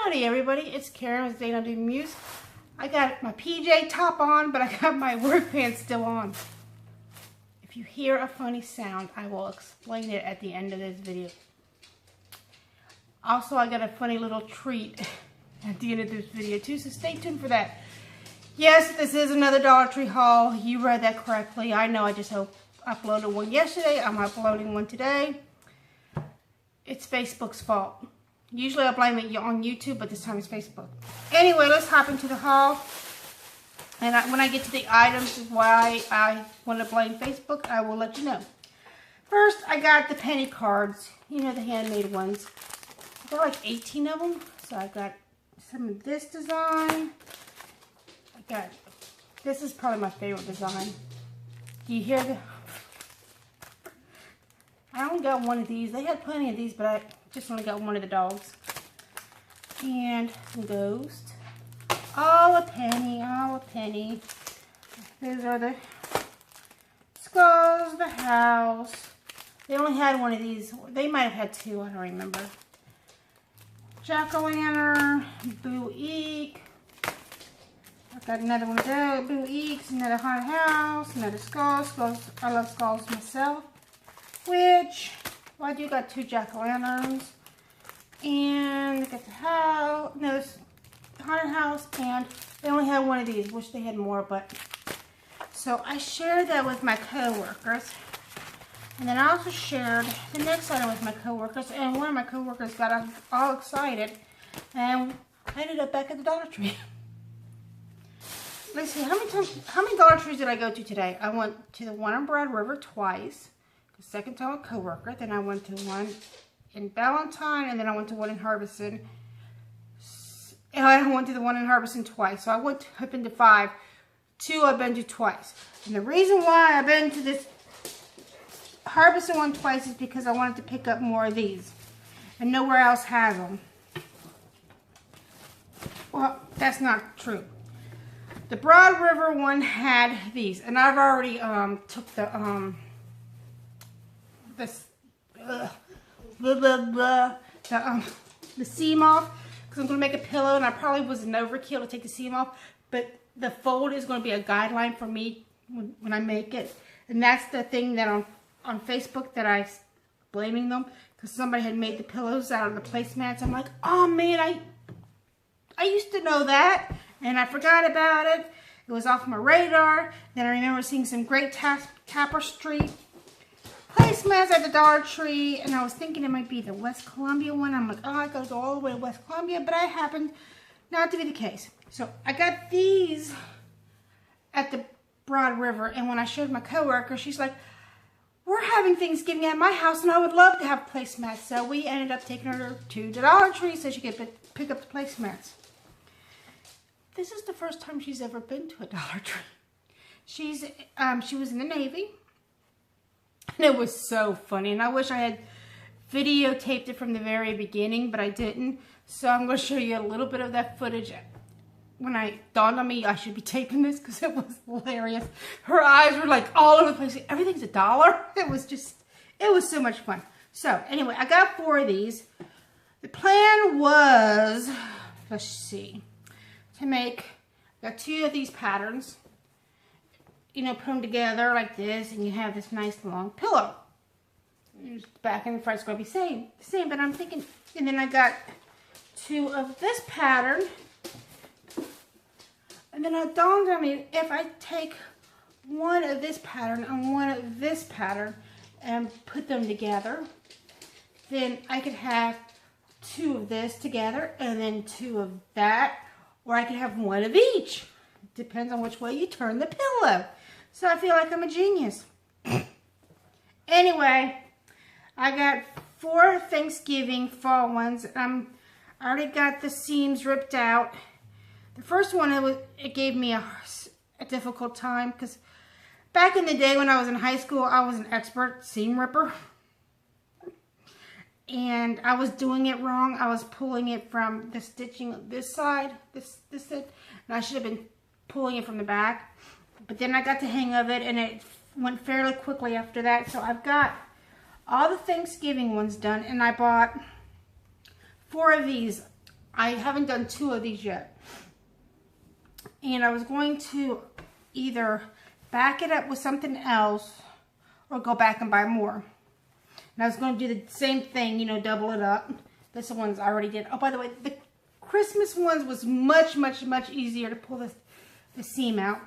Howdy everybody, it's Karen with Dana Do Muse. I got my PJ top on, but I got my work pants still on. If you hear a funny sound, I will explain it at the end of this video. Also, I got a funny little treat at the end of this video too, so stay tuned for that. Yes, this is another Dollar Tree haul. You read that correctly. I know I just uploaded one yesterday. I'm uploading one today. It's Facebook's fault. Usually I blame it on YouTube, but this time it's Facebook. Anyway, let's hop into the haul. And when I get to the items why I want to blame Facebook, I will let you know. First, I got the penny cards. You know, the handmade ones. I got like 18 of them. So I got some of this design. This is probably my favorite design. Do you hear the... I only got one of these. They had plenty of these, but I just only got one of the dogs. And some ghost. All a penny, all a penny. These are the skulls, the house. They only had one of these. They might have had two, I don't remember. Jack-o'-lantern, Boo Eek. I've got another one of those, Boo Eeks, another haunted house, another skull. Skulls, I love skulls myself. Which, well, I do got two jack-o'-lanterns. And I got the house, no, this haunted house, and they only had one of these. Wish they had more, but. So I shared that with my co-workers. And then I also shared the next item with my co-workers, and one of my co-workers got all excited. And I ended up back at the Dollar Tree. Let's see, how many Dollar Trees did I go to today? I went to the one on Broad River twice. The second time with a co-worker. Then I went to one in Ballantyne, and then I went to one in Harbison. And I went to the one in Harbison twice. So I went up into 5. 2 I've been to twice. And the reason why I've been to this Harbison one twice is because I wanted to pick up more of these. And nowhere else has them. Well, that's not true. The Broad River one had these. And I've already took the the seam off, because I'm going to make a pillow, and I probably was an overkill to take the seam off, but the fold is going to be a guideline for me when I make it. And that's the thing that on Facebook that I blaming them, because somebody had made the pillows out of the placemats. I'm like, oh man, I used to know that, and I forgot about it. It was off my radar. Then I remember seeing some great tapestry placemats at the Dollar Tree, and I was thinking it might be the West Columbia one. I'm like, oh, I gotta go all the way to West Columbia, but I happened not to be the case. So I got these at the Broad River, and when I showed my coworker, she's like, we're having Thanksgiving at my house, and I would love to have placemats. So we ended up taking her to the Dollar Tree so she could pick up the placemats. This is the first time she's ever been to a Dollar Tree. She was in the Navy. And it was so funny, and I wish I had videotaped it from the very beginning, but I didn't. So I'm going to show you a little bit of that footage. When I dawned on me I should be taping this, because it was hilarious. Her eyes were like all over the place. Everything's $1. It was so much fun. So anyway, I got 4 of these. The plan was, let's see, to make, I got 2 of these patterns. You know, put them together like this, and you have this nice long pillow. The back and the front's going to be the same, but I'm thinking, and then I got 2 of this pattern, and then it dawned on me, if I take one of this pattern and one of this pattern and put them together, then I could have 2 of this together and then 2 of that, or I could have 1 of each. Depends on which way you turn the pillow. So I feel like I'm a genius. Anyway, I got 4 Thanksgiving fall ones. I already got the seams ripped out. The first one, it gave me a difficult time, because back in the day when I was in high school, I was an expert seam ripper. And I was doing it wrong. I was pulling it from the stitching of this side, this side, and I should have been pulling it from the back. But then I got the hang of it, and it went fairly quickly after that. So I've got all the Thanksgiving ones done, and I bought 4 of these I haven't done 2 of these yet. And I was going to either back it up with something else or go back and buy more. And I was going to do the same thing, you know, double it up. This one's I already did. Oh, by the way, the Christmas ones was much easier to pull the seam out.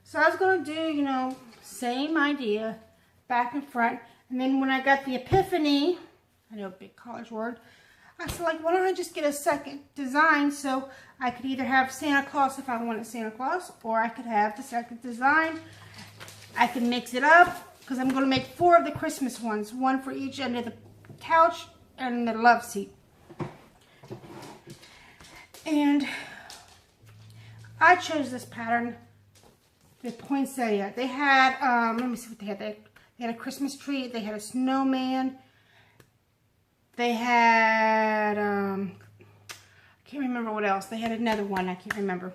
So I was going to do, you know, same idea, back and front. And then when I got the epiphany, I know, big college word, I said, like, why don't I just get a second design so I could either have Santa Claus if I wanted Santa Claus, or I could have the second design. I can mix it up because I'm going to make 4 of the Christmas ones, 1 for each end of the couch and the love seat. And I chose this pattern, the poinsettia. They had, let me see what they had. They had a Christmas tree. They had a snowman. They had, I can't remember what else. They had another one. I can't remember.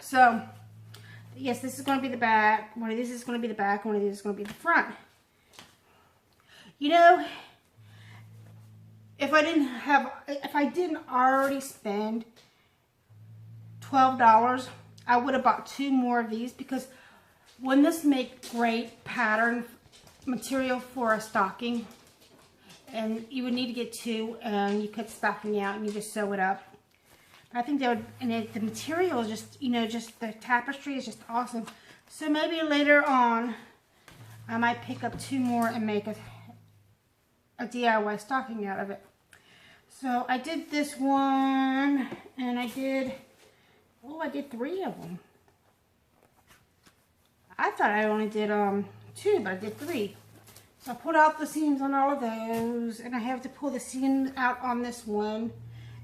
So, yes, this is going to be the back. One of these is going to be the back. One of these is going to be the front. You know, if I didn't already spend $12, I would have bought 2 more of these, because wouldn't this make great pattern material for a stocking? And you would need to get 2, and you cut the stocking out and you just sew it up. I think that would, and the material is just, you know, just the tapestry is just awesome. So maybe later on, I might pick up 2 more and make a DIY stocking out of it. So I did this one, and I did 3 of them. I thought I only did 2, but I did 3. So I pulled out the seams on all of those, and I have to pull the seam out on this one,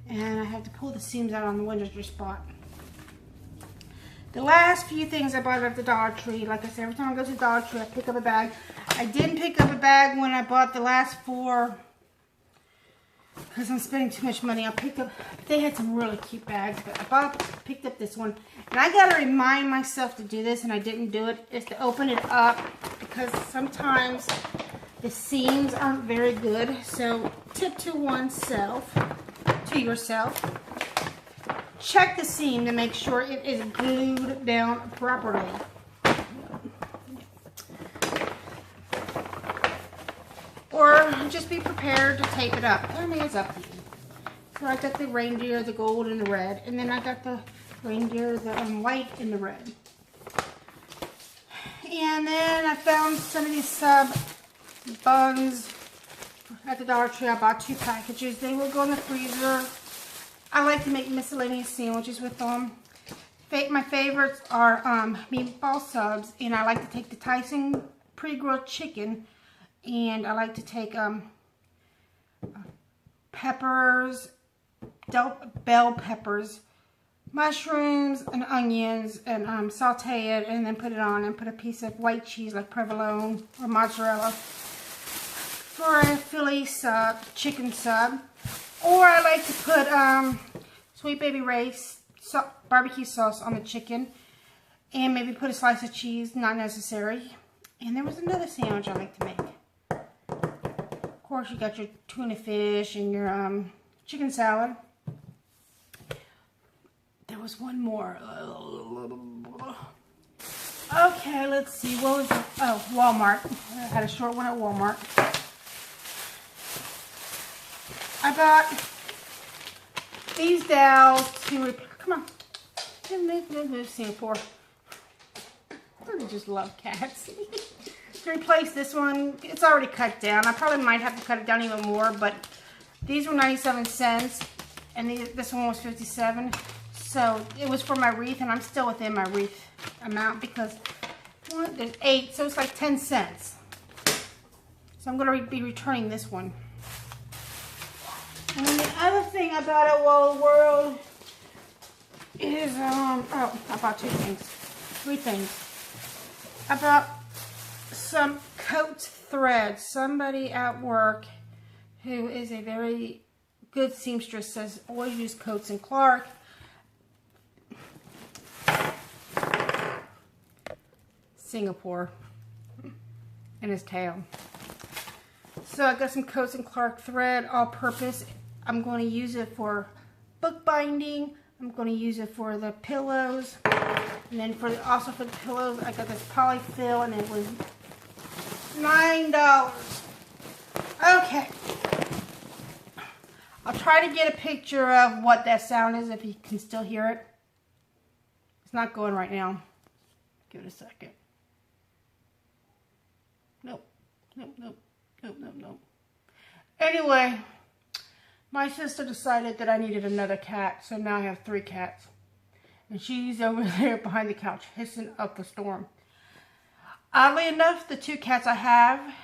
and I have to pull the seams out on the one that just bought. The last few things I bought at the Dollar Tree, like I said, every time I go to the Dollar Tree, I pick up a bag. I didn't pick up a bag when I bought the last 4, because I'm spending too much money. I picked up, they had some really cute bags, but I picked up this one. And I got to remind myself to do this, and I didn't do it, is to open it up, because sometimes the seams aren't very good. So tip to yourself, check the seam to make sure it is glued down properly. Or just be prepared to tape it up. I mean, it's up to you. So I got the reindeer, the gold and the red. And then I got the reindeer, the white and the red. And then I found some of these sub buns at the Dollar Tree. I bought 2 packages. They will go in the freezer. I like to make miscellaneous sandwiches with them. My favorites are meatball subs. And I like to take the Tyson pre-grilled chicken. And I like to take peppers, bell peppers, mushrooms, and onions, and saute it, and then put it on, and put a piece of white cheese like provolone or mozzarella for a Philly sub, chicken sub. Or I like to put Sweet Baby Ray's barbecue sauce on the chicken, and maybe put a slice of cheese, not necessary. And there was another sandwich I like to make. Of course, you got your tuna fish and your chicken salad. There was one more. Okay, let's see. What was it? Oh, Walmart. I had a short one at Walmart. I bought these dowels to come on. Move Singapore. I just love cats. To replace this one, it's already cut down. I probably might have to cut it down even more, but these were 97 cents, and this one was 57. So it was for my wreath, and I'm still within my wreath amount because there's 8, so it's like 10 cents. So I'm going to be returning this one. And then the other thing I bought at Wall World is, oh, I bought 3 things. I bought some coat thread. Somebody at work who is a very good seamstress says always use Coats and Clark. Singapore and his tail. So I got some Coats and Clark thread, all purpose. I'm going to use it for bookbinding. I'm going to use it for the pillows. And then also for the pillows, I got this polyfill and it was $9. Okay. I'll try to get a picture of what that sound is if you can still hear it. It's not going right now. Give it a second. Nope. Nope, nope, nope, nope, nope. Anyway, my sister decided that I needed another cat, so now I have 3 cats. And she's over there behind the couch, hissing up a storm. Oddly enough, the 2 cats I have,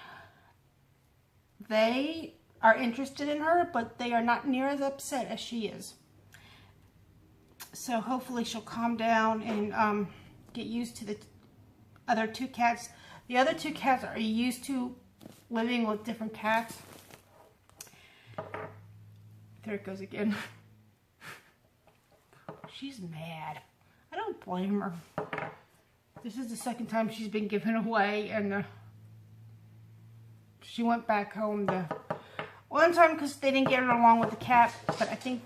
they are interested in her, but they are not near as upset as she is. So hopefully she'll calm down and get used to the other 2 cats. The other 2 cats are used to living with different cats. There it goes again. She's mad. I don't blame her. This is the second time she's been given away, and she went back home the one time because they didn't get along with the cat, but I think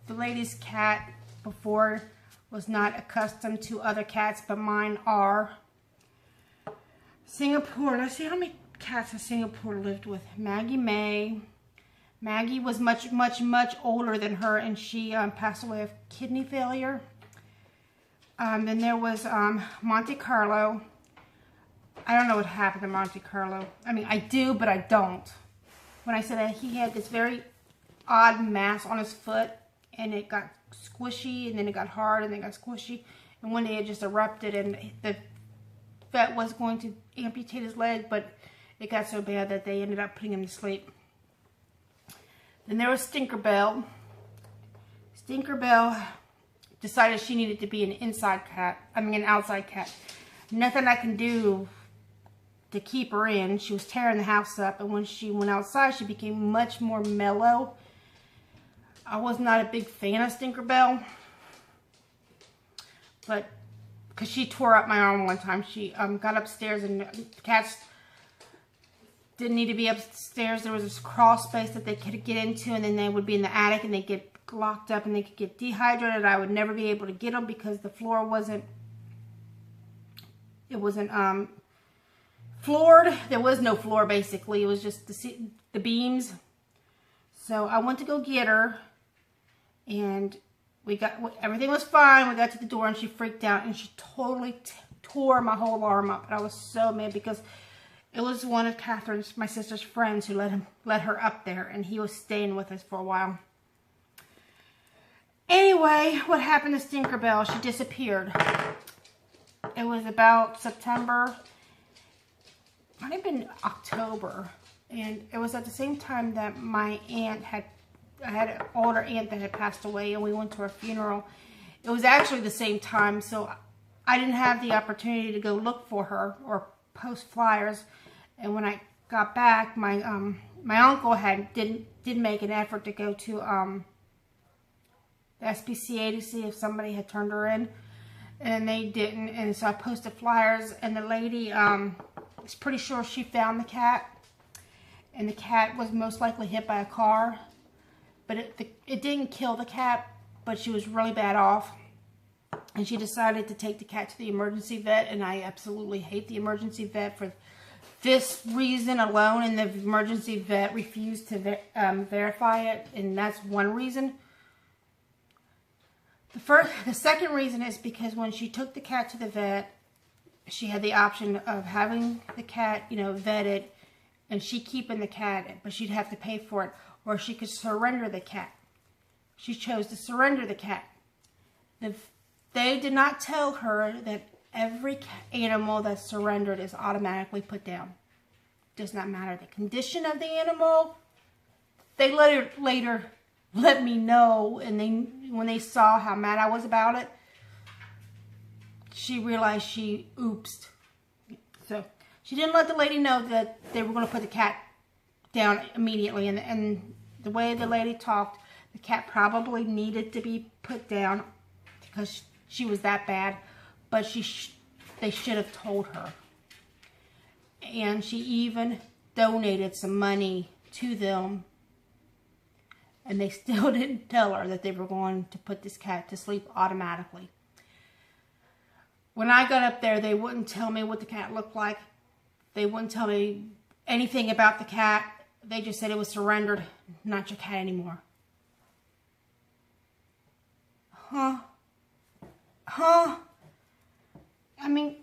the lady's cat before was not accustomed to other cats, but mine are. Singapore. Let's see how many cats in Singapore lived with. Maggie May. Maggie was much, much, much older than her, and she passed away of kidney failure. Then there was Monte Carlo. I don't know what happened to Monte Carlo. I mean, I do, but I don't. When I said that he had this very odd mass on his foot, and it got squishy, and then it got hard, and then it got squishy, and one day it just erupted, and the vet was going to amputate his leg, but it got so bad that they ended up putting him to sleep. Then there was Stinkerbell. Stinkerbell decided she needed to be an outside cat. Nothing I can do to keep her in. She was tearing the house up, and when she went outside, she became much more mellow. I was not a big fan of Stinkerbell, but because she tore up my arm one time. She got upstairs, and the cats didn't need to be upstairs. There was this crawl space that they could get into, and then they would be in the attic, and they'd get locked up, and they could get dehydrated. I would never be able to get them because the floor wasn't floored. There was no floor, basically. It was just the beams. So I went to go get her, and everything was fine. We got to the door, and she freaked out, and she totally tore my whole arm up. And I was so mad because it was one of Catherine's, my sister's friends, who let her up there, and he was staying with us for a while. Anyway, what happened to Stinkerbell? She disappeared. It was about September, might have been October, and it was at the same time that my aunt I had an older aunt that had passed away, and we went to her funeral. It was actually the same time, so I didn't have the opportunity to go look for her or post flyers. And when I got back, my uncle did make an effort to go to the SPCA to see if somebody had turned her in, and they didn't. And so I posted flyers, and the lady is pretty sure she found the cat, and the cat was most likely hit by a car, but it didn't kill the cat, but she was really bad off, and she decided to take the cat to the emergency vet. And I absolutely hate the emergency vet for this reason alone, and the emergency vet refused to verify it, and that's one reason. The second reason is because when she took the cat to the vet, she had the option of having the cat, vetted, and she keeping the cat, but she'd have to pay for it, or she could surrender the cat. She chose to surrender the cat. They did not tell her that every animal that's surrendered is automatically put down. Does not matter the condition of the animal. They later let me know, and when they saw how mad I was about it, she realized she oopsed. So she didn't let the lady know that they were going to put the cat down immediately. And the way the lady talked, the cat probably needed to be put down because she was that bad. But they should have told her. And she even donated some money to them. and they still didn't tell her that they were going to put this cat to sleep automatically. When I got up there, they wouldn't tell me what the cat looked like. They wouldn't tell me anything about the cat. They just said it was surrendered, not your cat anymore. Huh? I mean,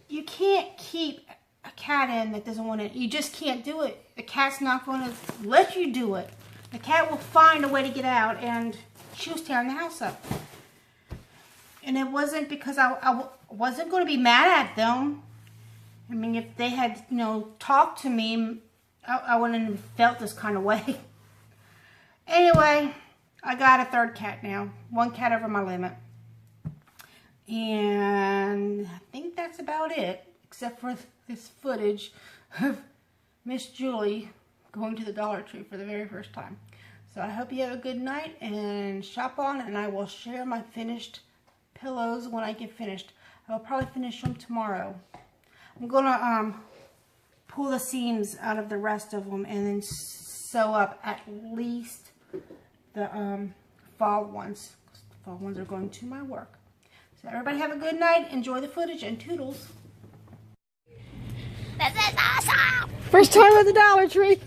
you can't keep a cat in that doesn't want to. You just can't do it. The cat's not going to let you do it. The cat will find a way to get out, and she was tearing the house up. And it wasn't because I wasn't going to be mad at them. I mean, if they had, talked to me, I wouldn't have felt this kind of way. Anyway, I got a third cat now. One cat over my limit. And I think that's about it, except for this footage of Miss Julie going to the Dollar Tree for the very first time. So I hope you have a good night and shop on, and I will share my finished pillows when I get finished. I'll probably finish them tomorrow. I'm gonna pull the seams out of the rest of them and then sew up at least the fall ones. The fall ones are going to my work. So everybody have a good night. Enjoy the footage and toodles. This is awesome! First time at the Dollar Tree.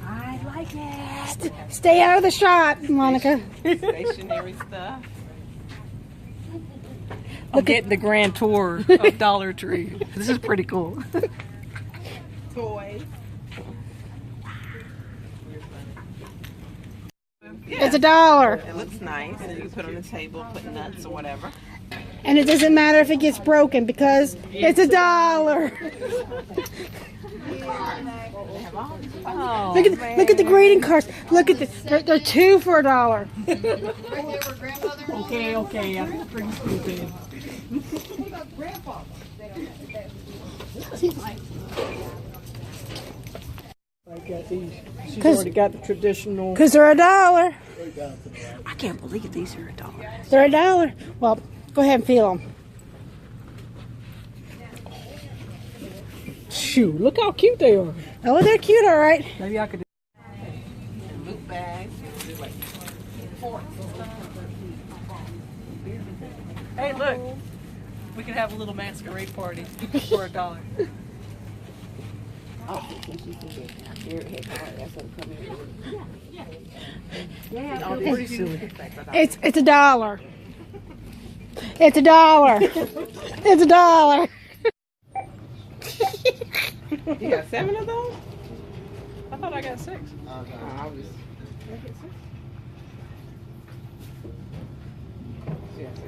I like it. Stay out of the shot, Monica. Stationary stuff. I'm getting the grand tour of Dollar Tree. This is pretty cool. Toys. Yeah. It's $1. It looks nice. You can put on the table, put nuts or whatever. And it doesn't matter if it gets broken because it's $1. Oh, look at the greeting cards. Look at this. They're 2 for $1. Okay. I'm pretty stupid. She's already got the traditional. Because they're $1. I can't believe these are $1. They're $1. Well, go ahead and feel them. Shoot, look how cute they are. Oh, they're cute, all right. Maybe I could. Loot bags. Hey, look. We could have a little masquerade party for $1. It's $1. It's $1. It's $1. You got 7 of those? I thought I got 6. I was. Yeah, 6.